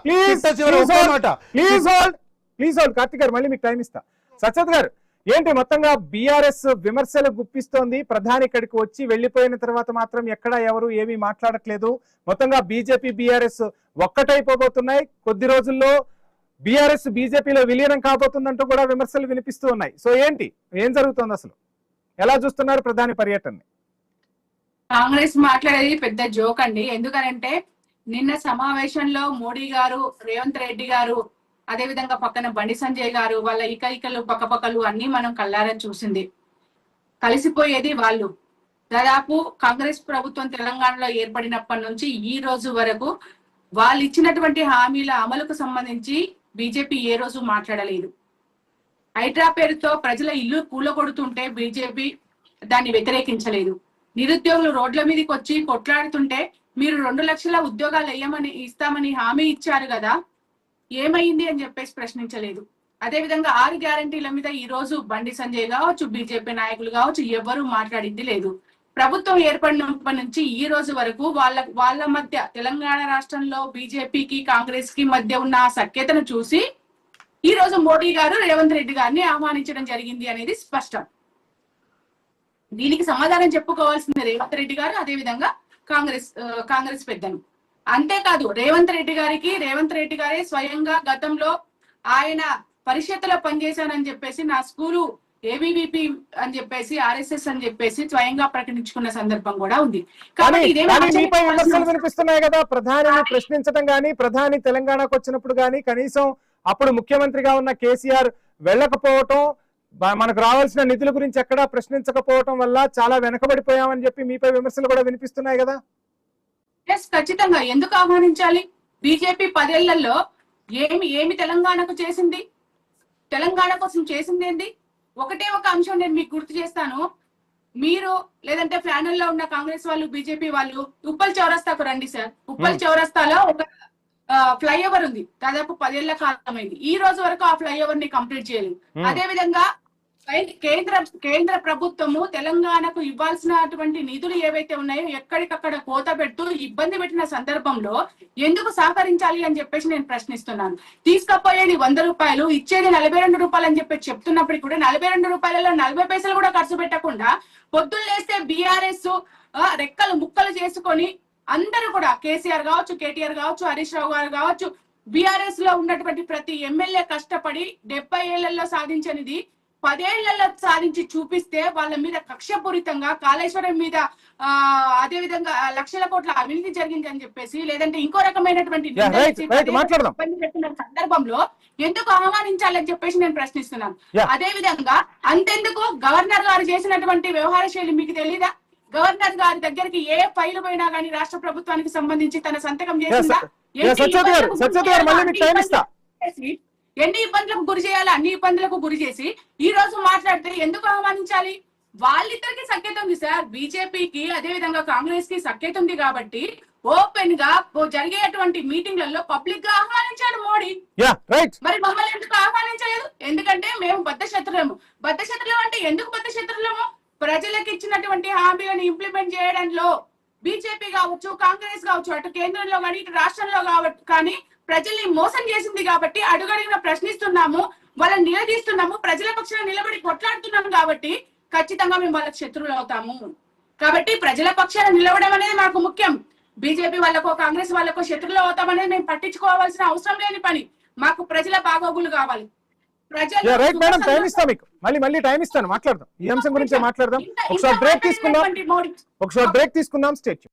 కార్తిక్ గారు మళ్ళీ మీకు టైం ఇస్తా. సత్యత్ గారు ఏంటి మొత్తంగా బీఆర్ఎస్ విమర్శలు గుప్పిస్తోంది, ప్రధాని ఇక్కడికి వచ్చి వెళ్లిపోయిన తర్వాత మాత్రం ఎక్కడ ఎవరు ఏమీ మాట్లాడట్లేదు, మొత్తంగా బీజేపీ బీఆర్ఎస్ ఒక్కటైపోబోతున్నాయి, కొద్ది రోజుల్లో బీఆర్ఎస్ బీజేపీలో విలీనం కాబోతుందంటూ కూడా విమర్శలు వినిపిస్తూ ఉన్నాయి. సో ఏంటి ఏం జరుగుతుంది అసలు, ఎలా చూస్తున్నారు ప్రధాని పర్యటనని? కాంగ్రెస్ మాట్లాడేది పెద్ద జోక్ అండి. ఎందుకనంటే నిన్న సమావేశంలో మోడీ గారు, రేవంత్ రెడ్డి గారు, అదే విధంగా పక్కన బండి సంజయ్ గారు వాళ్ళ ఇకలు పక్కపక్కలు అన్ని మనం కళ్ళారని చూసింది. కలిసిపోయేది వాళ్ళు. దాదాపు కాంగ్రెస్ ప్రభుత్వం తెలంగాణలో ఏర్పడినప్పటి నుంచి ఈ రోజు వరకు వాళ్ళు ఇచ్చినటువంటి హామీల అమలుకు సంబంధించి బీజేపీ ఏ రోజు మాట్లాడలేదు. హైడ్రా పేరుతో ప్రజల ఇల్లు కూలగొడుతుంటే బీజేపీ దాన్ని వ్యతిరేకించలేదు. నిరుద్యోగులు రోడ్ల మీదకి వచ్చి కొట్లాడుతుంటే మీరు 2 లక్షల ఉద్యోగాలు ఇస్తామని హామీ ఇచ్చారు కదా, ఏమైంది అని చెప్పేసి ప్రశ్నించలేదు. అదే విధంగా 6 గ్యారంటీల మీద ఈ రోజు బండి సంజయ్ కావచ్చు, బీజేపీ నాయకులు కావచ్చు, ఎవరు మాట్లాడింది లేదు. ప్రభుత్వం ఏర్పడినప్పటి నుంచి ఈ రోజు వరకు వాళ్ళ మధ్య తెలంగాణ రాష్ట్రంలో బీజేపీకి కాంగ్రెస్ కి మధ్య ఉన్న ఆ సఖ్యతను చూసి ఈ రోజు మోడీ గారు రేవంత్ రెడ్డి గారిని ఆహ్వానించడం జరిగింది అనేది స్పష్టం. దీనికి సమాధానం చెప్పుకోవాల్సింది రేవంత్ రెడ్డి గారు, అదే విధంగా కాంగ్రెస్ పెద్దలు. అంతేకాదు రేవంత్ రెడ్డి గారే స్వయంగా గతంలో ఆయన పరిషత్తులో పనిచేశానని చెప్పేసి నా స్కూలు ఏబీవీపీ అని చెప్పేసి ఆర్ఎస్ఎస్ అని చెప్పేసి స్వయంగా ప్రకటించుకున్న సందర్భం కూడా ఉంది. కాబట్టి వినిపిస్తున్నాయి కదా, ప్రధాని ప్రశ్నించడం గానీ, ప్రధాని తెలంగాణకు వచ్చినప్పుడు గానీ కనీసం అప్పుడు ముఖ్యమంత్రిగా ఉన్న కేసీఆర్ వెళ్ళకపోవటం, మనకు రావాల్సిన నిధుల గురించి ఎక్కడా ప్రశ్నించకపోవటం వల్ల చాలా వెనకబడిపోయామని చెప్పి మీపై విమర్శలు కూడా వినిపిస్తున్నాయి కదా. ఖచ్చితంగా ఎందుకు ఆహ్వానించాలి? బీజేపీ 10 ఏళ్లలో ఏమి తెలంగాణకు చేసింది? తెలంగాణ కోసం చేసింది ఏంది? ఒకటే ఒక అంశం నేను మీకు గుర్తు చేస్తాను. మీరు లేదంటే ప్యానెల్లో ఉన్న కాంగ్రెస్ వాళ్ళు, బీజేపీ వాళ్ళు ఉప్పల్ చౌరస్తాకు రండి సార్. ఉప్పల్ చౌరస్తాలో ఒక ఫ్లైఓవర్ ఉంది, దాదాపు 10 ఏళ్ల కాలమైంది. ఈ రోజు వరకు ఆ ఫ్లైఓవర్ ని కంప్లీట్ చేయలేదు. అదే విధంగా కేంద్ర ప్రభుత్వము తెలంగాణకు ఇవ్వాల్సినటువంటి నిధులు ఏవైతే ఉన్నాయో ఎక్కడికక్కడ కోత పెడుతూ ఇబ్బంది పెట్టిన సందర్భంలో ఎందుకు సహకరించాలి అని చెప్పేసి నేను ప్రశ్నిస్తున్నాను. తీసుకపోయేది 100 రూపాయలు, ఇచ్చేది 42 రూపాయలు అని చెప్పి చెప్తున్నప్పటికీ కూడా 42 రూపాయలలో 40 పైసలు కూడా ఖర్చు పెట్టకుండా పొద్దున్న లేస్తే బీఆర్ఎస్ రెక్కలు ముక్కలు చేసుకొని అందరూ కూడా కేసీఆర్ కావచ్చు, కేటీఆర్ కావచ్చు, హరీష్ రావు గారు కావచ్చు, బీఆర్ఎస్ లో ఉన్నటువంటి ప్రతి ఎమ్మెల్యే కష్టపడి 70 ఏళ్లలో సాధించనిది 10 ఏళ్లలో సాధించి చూపిస్తే వాళ్ళ మీద కక్షపూరితంగా కాళేశ్వరం మీద అదే విధంగా లక్షల కోట్ల అవినీతి జరిగింది అని చెప్పేసి, లేదంటే ఇంకో రకమైనటువంటి ఇబ్బంది పెట్టిన సందర్భంలో ఎందుకు ఆహ్వానించాలని చెప్పేసి నేను ప్రశ్నిస్తున్నాను. అదే విధంగా అంతెందుకు గవర్నర్ గారు చేసినటువంటి వ్యవహార శైలి మీకు తెలీదా? గవర్నర్ గారి దగ్గరికి ఏ ఫైలు పోయినా కానీ రాష్ట్ర ప్రభుత్వానికి సంబంధించి తన సంతకం చేసిందా? ఎన్ని ఇబ్బందులకు గురి చేయాలో అన్ని ఇబ్బందులకు గురి చేసి ఈ రోజు మాట్లాడితే ఎందుకు ఆహ్వానించాలి? వాళ్ళిద్దరికి సఖ్యత ఉంది సార్, బీజేపీకి అదే విధంగా కాంగ్రెస్ కి సఖ్యత ఉంది కాబట్టి ఓపెన్ గా జరిగేటువంటి మీటింగ్లలో పబ్లిక్ గా ఆహ్వానించాడు మోడీ. మరి మమ్మల్ని ఎందుకు ఆహ్వానించలేదు? ఎందుకంటే మేము బద్ధ శత్రులము. బద్ధ శత్రులం అంటే ఎందుకు బద్ధ శత్రులము? ప్రజలకు ఇచ్చినటువంటి హామీలను ఇంప్లిమెంట్ చేయడంలో బీజేపీ కావచ్చు, కాంగ్రెస్ కావచ్చు, అటు కేంద్రంలో కానీ ఇటు రాష్ట్రంలో కానీ ప్రజల్ని మోసం చేసింది కాబట్టి అడుగడుగున ప్రశ్నిస్తున్నాము, వాళ్ళని నిలదీస్తున్నాము, ప్రజల పక్షాన నిలబడి కొట్లాడుతున్నాము కాబట్టి ఖచ్చితంగా మేము వాళ్ళకి శత్రువులు అవుతాము. కాబట్టి ప్రజల పక్షాన నిలవడం అనేది మాకు ముఖ్యం. బీజేపీ వాళ్ళకో కాంగ్రెస్ వాళ్ళకో శత్రువులు అవుతామనేది మేము పట్టించుకోవాల్సిన అవసరం లేని పని. మాకు ప్రజల బాగోగులు కావాలి. మళ్ళీ టైం ఇస్తాను, మాట్లాడదాం ఈ అంశం గురించి మాట్లాడదాం. ఒకసారి బ్రేక్ తీసుకుందాం. స్టేట్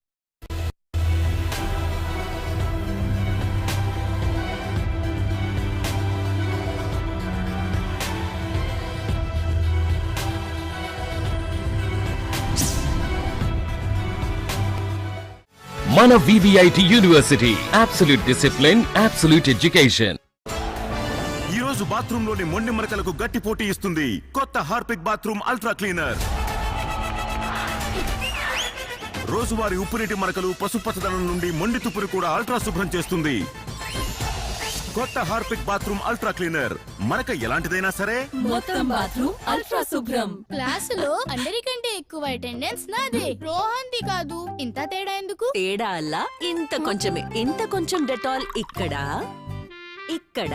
మన VVIT university, absolute discipline, absolute education. ఈ రోజు బాత్రూమ్ లోని మొండి మరకలకు గట్టి పోటీ ఇస్తుంది కొత్త హార్పిక్ బాత్రూమ్ అల్ట్రా క్లీనర్. రోజువారీ ఉప్పునీటి మరకలు, పసుపచ్చదనం నుండి మొండి తుప్పును కూడా అల్ట్రా శుభ్రం చేస్తుంది. కొత్త హార్పిక్ బాత్రూమ్ అల్ట్రా క్లీనర్, మరక ఎలాంటిదైనా సరే మొత్తం బాత్రూమ్ అల్ట్రా శుభ్రం. క్లాసులో అందరికంటే ఎక్కువ అటెండెన్స్ నాదే, రోహన్ది కాదు. ఇంత తేడా ఎందుకు? తేడా అల్లా ఇంత కొంచెమే. ఇంత కొంచెం డెటాల్ ఇక్కడ, ఇక్కడ,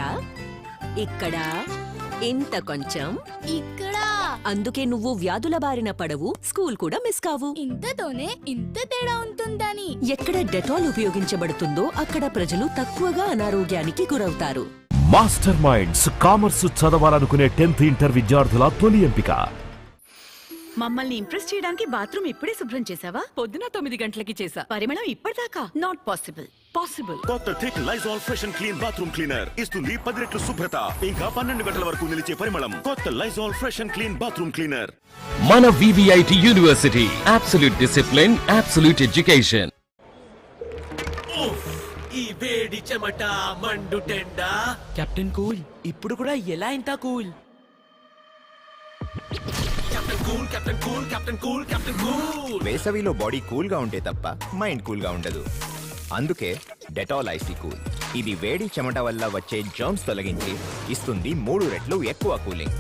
ఇక్కడ, ఇంత కొంచెం ఇక్కడ. అందుకే నువ్వు వ్యాధుల బారిన పడవు, స్కూల్ కూడా మిస్ కావు. ఇంతతోనే ఇంత తేడా ఉంటుందని. ఎక్కడ డెటాల్ ఉపయోగించబడుతుందో అక్కడ ప్రజలు తక్కువగా అనారోగ్యానికి గురవుతారు. మాస్టర్ మైండ్స్ కామర్స్ చదవాలనుకునే 10th ఇంటర్ విద్యార్థుల తొలి ఎంపిక. మమ్మల్ని ఇంప్రెస్ చేయడానికి బాత్రూమ్ ఇప్పుడే శుభ్రం చేసావా? పొద్దున 9 గంటలకి చేసా. పరిమళం ఇప్పటిదాకా నాట్ పాసిబుల్. కొత్త thick Lizol fresh and clean bathroom cleaner ఇస్తుంది 10 రెట్లు శుభ్రత, ఇంకా 12 గంటల వరకు నిలిచే పరిమళం. కొత్త Lizol fresh and clean bathroom cleaner. మన VVIT university, absolute discipline, absolute education. ఈ వేడి చెమట మండు టెండ. కెప్టెన్ కూల్, ఇప్పుడు కూడా ఎలా ఇంత కూల్? వేసవిలో బాడీ కూల్ గా ఉంటే తప్ప మైండ్ కూల్ గా ఉండదు. అందుకే డెటాల్ ఐసీ కూల్. ఇది వేడి చెమట వల్ల వచ్చే జర్మ్స్ తొలగించి ఇస్తుంది 3 రెట్లు ఎక్కువ cooling.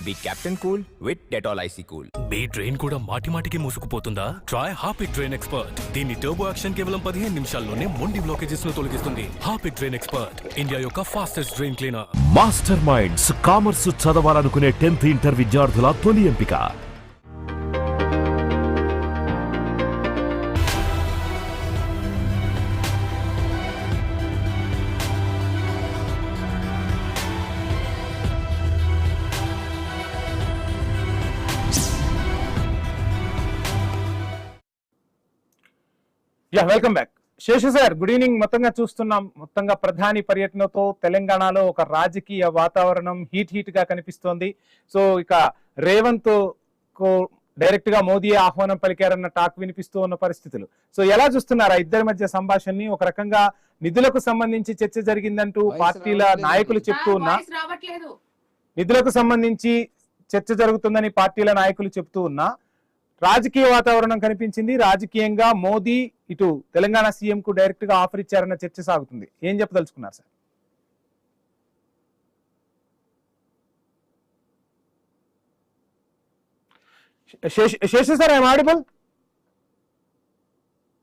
The captain cool with Dettol icy cool. మీ ట్రైన్ కూడా మాటికి మూసుకుపోతుందా? Try Harpic drain expert. దీని టర్బో యాక్షన్ కేవలం 15 నిమిషాల్లోనే మొండి బ్లాకేజెస్ ను తొలగిస్తుంది. హార్పిక్ ట్రైన్ ఎక్స్పర్ట్, ఇండియా యొక్క fastest drain cleaner. Master Minds commerce చదవాలనుకునే 10th ఇంటర్ విద్యార్థుల తొలి ఎంపిక. Welcome back. Seshu sir, good evening. మొత్తంగా ప్రధాని పర్యటనతో తెలంగాణలో ఒక రాజకీయ వాతావరణం హీట్ గా కనిపిస్తోంది. సో ఇక రేవంత్ కు డైరెక్ట్ గా మోదీ ఆహ్వానం పలికారన్న టాక్ వినిపిస్తూ ఉన్న పరిస్థితులు. సో ఎలా చూస్తున్నారు ఆ ఇద్దరి మధ్య సంభాషణని? ఒక రకంగా నిధులకు సంబంధించి చర్చ జరిగిందంటూ పార్టీల నాయకులు చెప్తూ ఉన్నా, నిధులకు సంబంధించి చర్చ జరుగుతుందని పార్టీల నాయకులు చెప్తూ ఉన్నా, రాజకీయ వాతావరణం కనిపించింది. రాజకీయంగా మోదీ ఇటు తెలంగాణ సీఎం కు డైరెక్ట్ గా ఆఫర్ ఇచ్చారన్న చర్చ సాగుతుంది. ఏం చెప్పదలుచుకున్నారు sir? Seshu sir, I'm audible?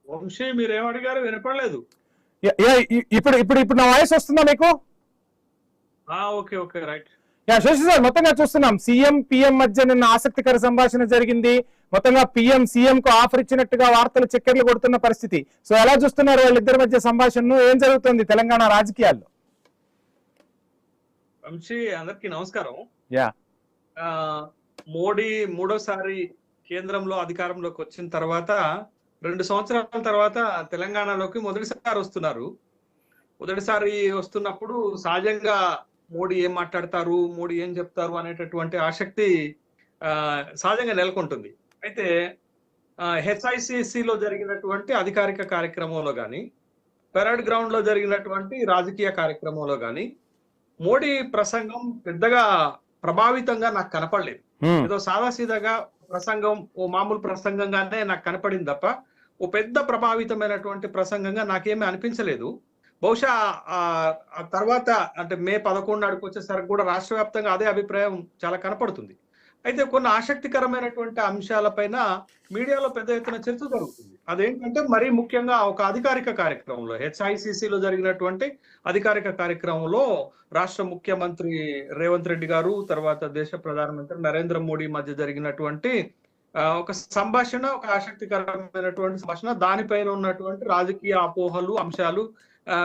Vamsi మీరేం అడిగారు వినపడలేదు. ఇప్పుడు ఇప్పుడు ఇప్పుడు నా వాయిస్ వస్తుందా మీకు? Okay okay right. Seshu sir, మొత్తంగా చూస్తున్నాం సీఎం పిఎం మధ్య నిన్న ఆసక్తికర సంభాషణ జరిగింది. మొత్తంగా పిఎం సీఎం కు ఆఫర్ ఇచ్చినట్టుగా వార్తలు చక్కెర్లు కొడుతున్న పరిస్థితి. సో ఎలా చూస్తున్నారు వాళ్ళిద్దరి మధ్య సంభాషణను? ఏం జరుగుతుంది తెలంగాణ రాజకీయాల్లో? వంశీ అందరికి నమస్కారం. యా, మోడీ మూడోసారి కేంద్రంలో అధికారంలోకి వచ్చిన తర్వాత 2 సంవత్సరాల తర్వాత తెలంగాణలోకి మొదటిసారి వస్తున్నారు. మొదటిసారి వస్తున్నప్పుడు సహజంగా మోడీ ఏం మాట్లాడతారు, మోడీ ఏం చెప్తారు అనేటటువంటి ఆసక్తి సహజంగా నెలకొంటుంది. అయితే హెచ్ఐసిసిలో జరిగినటువంటి అధికారిక కార్యక్రమంలో కానీ, పెరేడ్ గ్రౌండ్ లో జరిగినటువంటి రాజకీయ కార్యక్రమంలో కానీ మోడీ ప్రసంగం పెద్దగా ప్రభావితంగా నాకు కనపడలేదు. ఏదో సాదాసీదాగా ప్రసంగం, ఓ మామూలు ప్రసంగంగానే నాకు కనపడింది తప్ప ఓ పెద్ద ప్రభావితమైనటువంటి ప్రసంగంగా నాకేమీ అనిపించలేదు. బహుశా ఆ తర్వాత అంటే మే 11 నాడుకు వచ్చేసరికి కూడా రాష్ట్ర వ్యాప్తంగా అదే అభిప్రాయం చాలా కనపడుతుంది. అయితే కొన్ని ఆసక్తికరమైనటువంటి అంశాలపైన మీడియాలో పెద్ద ఎత్తున చర్చ జరుగుతుంది. అదేంటంటే మరీ ముఖ్యంగా ఒక అధికారిక కార్యక్రమంలో, హెచ్ఐసిసిలో జరిగినటువంటి అధికారిక కార్యక్రమంలో రాష్ట్ర ముఖ్యమంత్రి రేవంత్ రెడ్డి గారు, తర్వాత దేశ ప్రధానమంత్రి నరేంద్ర మోడీ మధ్య జరిగినటువంటి ఒక సంభాషణ, ఒక ఆసక్తికరమైనటువంటి సంభాషణ, దానిపైన ఉన్నటువంటి రాజకీయ అపోహలు, అంశాలు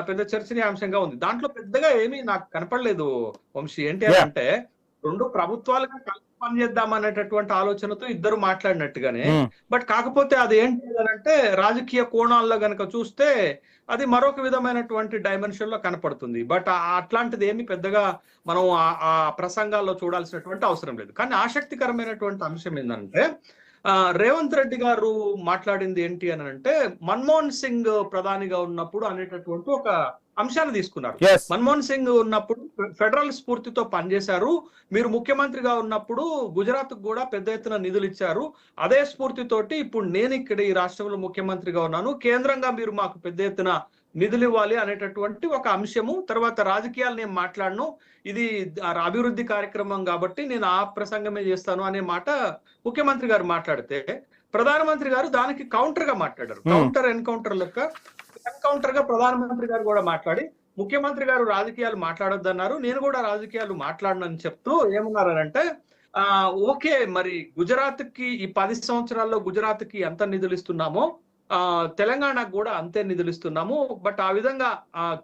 పెద్ద చర్చనీయాంశంగా ఉంది. దాంట్లో పెద్దగా ఏమీ నాకు కనపడలేదు వంశీ. ఏంటి అంటే 2 ప్రభుత్వాలుగా కలిసి పనిచేద్దాం అనేటటువంటి ఆలోచనతో ఇద్దరు మాట్లాడినట్టుగానే, బట్ కాకపోతే అది ఏంటి అంటే రాజకీయ కోణాల్లో గనక చూస్తే అది మరొక విధమైనటువంటి డైమెన్షన్ లో కనపడుతుంది. బట్ అట్లాంటిది ఏమి పెద్దగా మనం ఆ ప్రసంగాల్లో చూడాల్సినటువంటి అవసరం లేదు. కానీ ఆసక్తికరమైనటువంటి అంశం ఏంటంటే రేవంత్ రెడ్డి గారు మాట్లాడింది ఏంటి అని అంటే మన్మోహన్ సింగ్ ప్రధానిగా ఉన్నప్పుడు అనేటటువంటి ఒక అంశాన్ని తీసుకున్నారు. మన్మోహన్ సింగ్ ఉన్నప్పుడు ఫెడరల్ స్ఫూర్తితో పనిచేశారు. మీరు ముఖ్యమంత్రిగా ఉన్నప్పుడు గుజరాత్ కూడా పెద్ద ఎత్తున నిధులు ఇచ్చారు. అదే స్ఫూర్తితోటి ఇప్పుడు నేను ఇక్కడ ఈ రాష్ట్రంలో ముఖ్యమంత్రిగా ఉన్నాను, కేంద్రంగా మీరు మాకు పెద్ద ఎత్తున నిధులు ఇవ్వాలి అనేటటువంటి ఒక అంశము. తర్వాత రాజకీయాలు నేను మాట్లాడను, ఇది అభివృద్ధి కార్యక్రమం కాబట్టి నేను ఆ ప్రసంగమే చేస్తాను అనే మాట ముఖ్యమంత్రి గారు మాట్లాడితే, ప్రధానమంత్రి గారు దానికి కౌంటర్ గా మాట్లాడారు. ఎన్కౌంటర్ గా ప్రధానమంత్రి గారు కూడా మాట్లాడి, ముఖ్యమంత్రి గారు రాజకీయాలు మాట్లాడొద్దన్నారు, నేను కూడా రాజకీయాలు మాట్లాడనని చెప్తూ ఏమన్నారనంటే ఓకే, మరి గుజరాత్ కి ఈ 10 సంవత్సరాల్లో గుజరాత్ కి ఎంత నిధులు ఇస్తున్నామో తెలంగాణకు కూడా అంతే నిధులు ఇస్తున్నాము. బట్ ఆ విధంగా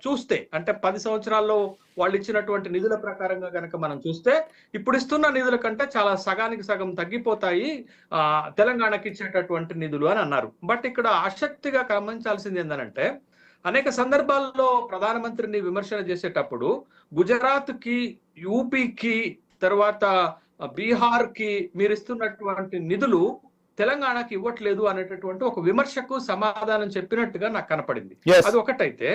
చూస్తే అంటే 10 సంవత్సరాల్లో వాళ్ళు ఇచ్చినటువంటి నిధుల ప్రకారంగా కనుక మనం చూస్తే ఇప్పుడు ఇస్తున్న నిధుల కంటే చాలా సగానికి సగం తగ్గిపోతాయి తెలంగాణకి ఇచ్చేటటువంటి నిధులు అని అన్నారు. బట్ ఇక్కడ ఆసక్తిగా గమనించాల్సింది ఏంటంటే అనేక సందర్భాల్లో ప్రధానమంత్రిని విమర్శన చేసేటప్పుడు గుజరాత్ కి, యూపీకి, తర్వాత బీహార్ కి మీరు ఇస్తున్నటువంటి నిధులు తెలంగాణకి ఇవ్వట్లేదు అనేటటువంటి ఒక విమర్శకు సమాధానం చెప్పినట్టుగా నాకు కనపడింది. అది ఒకటైతే,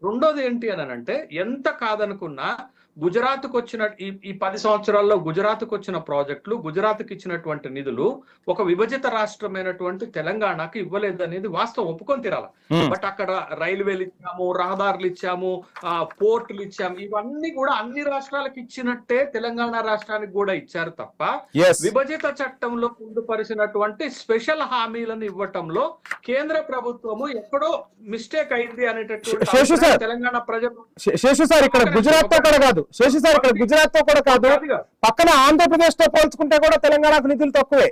రెండోది ఏంటి అని అంటే ఎంత కాదనుకున్నా గుజరాత్కు వచ్చిన ఈ 10 సంవత్సరాల్లో గుజరాత్కు వచ్చిన ప్రాజెక్టులు, గుజరాత్కి ఇచ్చినటువంటి నిధులు ఒక విభజిత రాష్ట్రమైనటువంటి తెలంగాణకి ఇవ్వలేదు అనేది వాస్తవం, ఒప్పుకొని తీరాలి. బట్ అక్కడ రైల్వేలు ఇచ్చాము, రహదారులు ఇచ్చాము, పోర్టులు ఇచ్చాము, ఇవన్నీ కూడా అన్ని రాష్ట్రాలకు ఇచ్చినట్టే తెలంగాణ రాష్ట్రానికి కూడా ఇచ్చారు తప్ప విభజిత చట్టంలో పొందుపరిచినటువంటి స్పెషల్ హామీలను ఇవ్వటంలో కేంద్ర ప్రభుత్వము ఎక్కడో మిస్టేక్ అయింది అనేటటువంటి తెలంగాణ ప్రజలు గుజరాత్ తో కూడా కాదు, శేషు సార్ ఇక్కడ గుజరాత్ తో కూడా కాదు, పక్కన ఆంధ్రప్రదేశ్ తో పోల్చుకుంటే కూడా తెలంగాణకు నిధులు తక్కువే.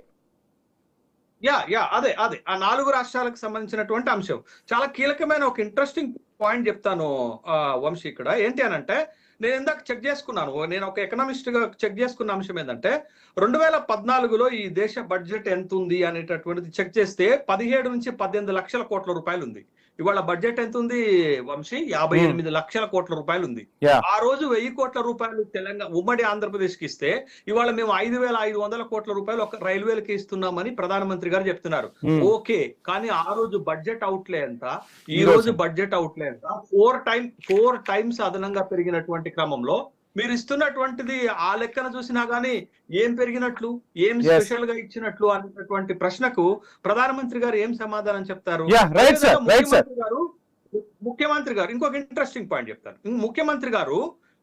అదే ఆ 4 రాష్ట్రాలకు సంబంధించినటువంటి అంశం చాలా కీలకమైన ఒక ఇంట్రెస్టింగ్ పాయింట్ చెప్తాను వంశీ. ఇక్కడ ఏంటి అని అంటే నేను ఇందాక చెక్ చేసుకున్నాను, నేను ఒక ఎకనామిస్ట్ గా చెక్ చేసుకున్న అంశం ఏంటంటే 2014లో ఈ దేశ బడ్జెట్ ఎంత ఉంది అనేటటువంటిది చెక్ చేస్తే 17 నుంచి 18 లక్షల కోట్ల రూపాయలు ఉంది. ఇవాళ బడ్జెట్ ఎంత ఉంది వంశీ? 58 లక్షల కోట్ల రూపాయలు ఉంది. ఆ రోజు 1000 కోట్ల రూపాయలు తెలంగాణ ఉమ్మడి ఆంధ్రప్రదేశ్ కి ఇస్తే ఇవాళ మేము 5500 కోట్ల రూపాయలు ఒక రైల్వేలకి ఇస్తున్నామని ప్రధానమంత్రి గారు చెప్తున్నారు. ఓకే, కానీ ఆ రోజు బడ్జెట్ అవుట్లే ఎంత, ఈ రోజు బడ్జెట్ అవుట్లే ఎంత? 4 టైమ్స్ అదనంగా పెరిగినటువంటి క్రమంలో మీరు ఇస్తున్నటువంటిది ఆ లెక్కన చూసినా గానీ ఏం పెరిగినట్లు, ఏం స్పెషల్ గా ఇచ్చినట్లు అనేటటువంటి ప్రశ్నకు ప్రధానమంత్రి గారు ఏం సమాధానం చెప్తారు? ముఖ్యమంత్రి గారు ఇంకొక ఇంట్రెస్టింగ్ పాయింట్ చెప్తారు. ముఖ్యమంత్రి గారు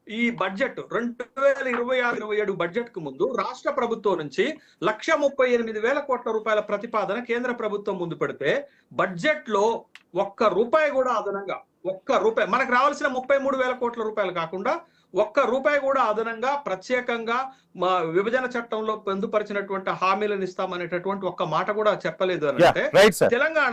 ఈ బడ్జెట్ 2026-27 బడ్జెట్ కు ముందు రాష్ట్ర ప్రభుత్వం నుంచి 1,38,000 కోట్ల రూపాయల ప్రతిపాదన కేంద్ర ప్రభుత్వం ముందు పెడితే బడ్జెట్ లో ₹1 కూడా అదనంగా ₹1 మనకు రావాల్సిన 33,000 కోట్ల రూపాయలు కాకుండా ₹1 కూడా అదనంగా ప్రత్యేకంగా మా విభజన చట్టంలో పొందుపరిచినటువంటి హామీలను ఇస్తామనేటటువంటి ఒక్క మాట కూడా చెప్పలేదు అని అంటే తెలంగాణ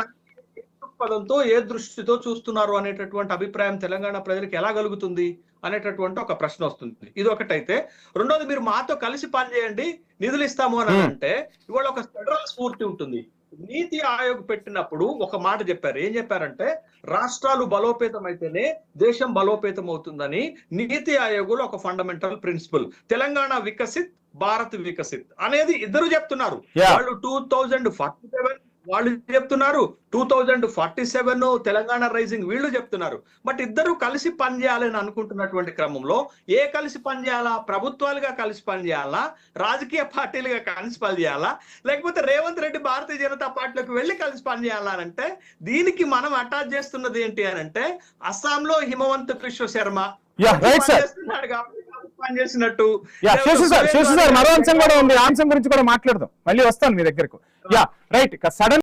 పదంతో ఏ దృష్టితో చూస్తున్నారు అనేటటువంటి అభిప్రాయం తెలంగాణ ప్రజలకు ఎలా కలుగుతుంది అనేటటువంటి ఒక ప్రశ్న వస్తుంది. ఇది ఒకటైతే, రెండోది మీరు మాతో కలిసి పనిచేయండి నిధులు ఇస్తాము అని అంటే ఇవాళ ఒక ఫెడరల్ స్ఫూర్తి ఉంటుంది. నీతి ఆయోగ్ పెట్టినప్పుడు ఒక మాట చెప్పారు. ఏం చెప్పారంటే రాష్ట్రాలు బలోపేతం అయితేనే దేశం బలోపేతం అవుతుందని నీతి ఆయోగ్ లో ఒక ఫండమెంటల్ ప్రిన్సిపల్. తెలంగాణ వికసిత్, భారత్ వికసిత్ అనేది ఇద్దరు చెప్తున్నారు. వాళ్ళు 2047 వాళ్ళు చెప్తున్నారు, 2047 తెలంగాణ రైజింగ్ వీళ్ళు చెప్తున్నారు. బట్ ఇద్దరు కలిసి పనిచేయాలని అనుకుంటున్నటువంటి క్రమంలో కలిసి పనిచేయాలా? ప్రభుత్వాలుగా కలిసి పనిచేయాలా, రాజకీయ పార్టీలుగా కలిసి పనిచేయాలా, లేకపోతే రేవంత్ రెడ్డి భారతీయ జనతా పార్టీలోకి వెళ్ళి కలిసి పనిచేయాలా అంటే దీనికి మనం అటాచ్ చేస్తున్నది ఏంటి అని అంటే అస్సాంలో హిమవంత్ బిశ్వ శర్మ పనిచేసినట్టు. మరో అంశం కూడా ఉంది, ఆ అంశం గురించి కూడా మాట్లాడదాం, మళ్ళీ వస్తాను మీ దగ్గరకు. సడన్